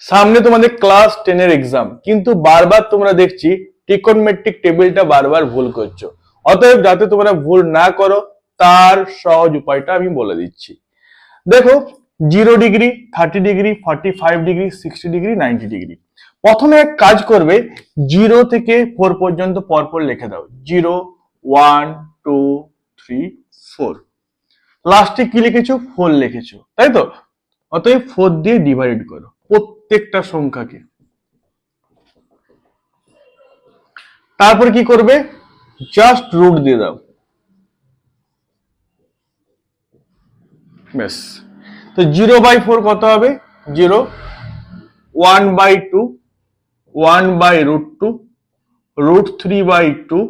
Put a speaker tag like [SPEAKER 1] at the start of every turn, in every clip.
[SPEAKER 1] সামনে তোমাদের ক্লাস 10 এর এক্সাম, কিন্তু বারবার তোমরা দেখছি ট্রিকোণমিতিক টেবিলটা বারবার ভুল করছো। অতএব যাতে তোমরা ভুল না করো তার সহজ উপায়টা আমি বলে দিচ্ছি। দেখো 0 degree, 30 degree, 45 degree, 60 degree, 90 degree. প্রথমে এক কাজ করবে, 0 থেকে 4 পর্যন্ত পরপর লিখে দাও। 0, 1, 2, 3, 4। লাস্টে কি লিখেছো? 4 লিখেছো, তাই তো? অতএব 4 দিয়ে ডিভাইড করো প্রত্যেকটা সংখ্যাকে। তারপর কি করবে? জাস্ট রুট দিয়ে দাও, ব্যাস। তো 0/4 কত হবে? 0, 1/2, 1/√2, √3/2,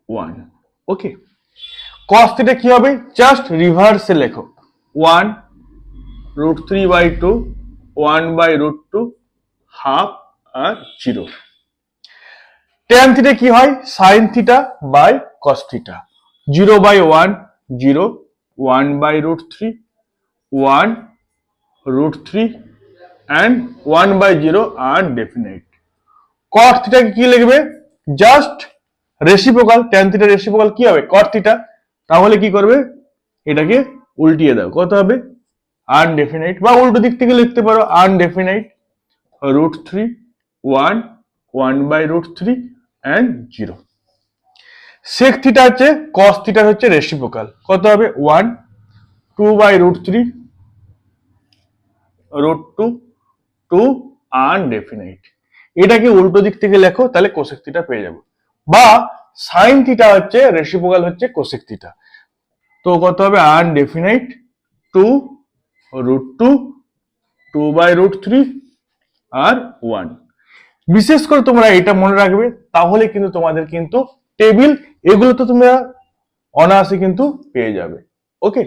[SPEAKER 1] 1। ওকে। cos θ কি হবে? জাস্ট রিভার্সে লেখো, 1, √3/2, 1/√2, হাফ আর 0। tan θ কি হয়? sin θ by cos θ। 0/1, 0, 1/√3, 1, √3 and 1/0 আর ডেফিনেট। cos θ কি লিখবে? জাস্ট রেসিপ্রোকাল, tan θ রেসিপ্রোকাল কি হবে? cos θ। তাহলে কি করবে? এটাকে উল্টিয়ে দাও, কত হবে? আনডেফিনাইট, বা উল্টো দিক থেকে লিখতে পারো আনডেফিনাইট, √3, 1, 1/√3 and 0। sec θ হচ্ছে cos θ হচ্ছে রেসিপ্রোকাল, কত হবে? 1, 2/√3, √2, 2 আনডেফিনাইট। এটাকে উল্টো দিক থেকে লেখো, তাহলে কোসেক থিটা পেয়ে যাবো। বা সাইন থিটা হচ্ছে রেসিপ্রোকাল হচ্ছে কোসেক থিটা, তো কত হবে? আনডেফিনাইট, 2, √2, 2/√3 আর 1। বিশেষ করে তোমরা এটা মনে রাখবে, তাহলে কিন্তু তোমাদের কিন্তু টেবিল এগুলো তো তোমরা অনায়াসে কিন্তু পেয়ে যাবে। ওকে।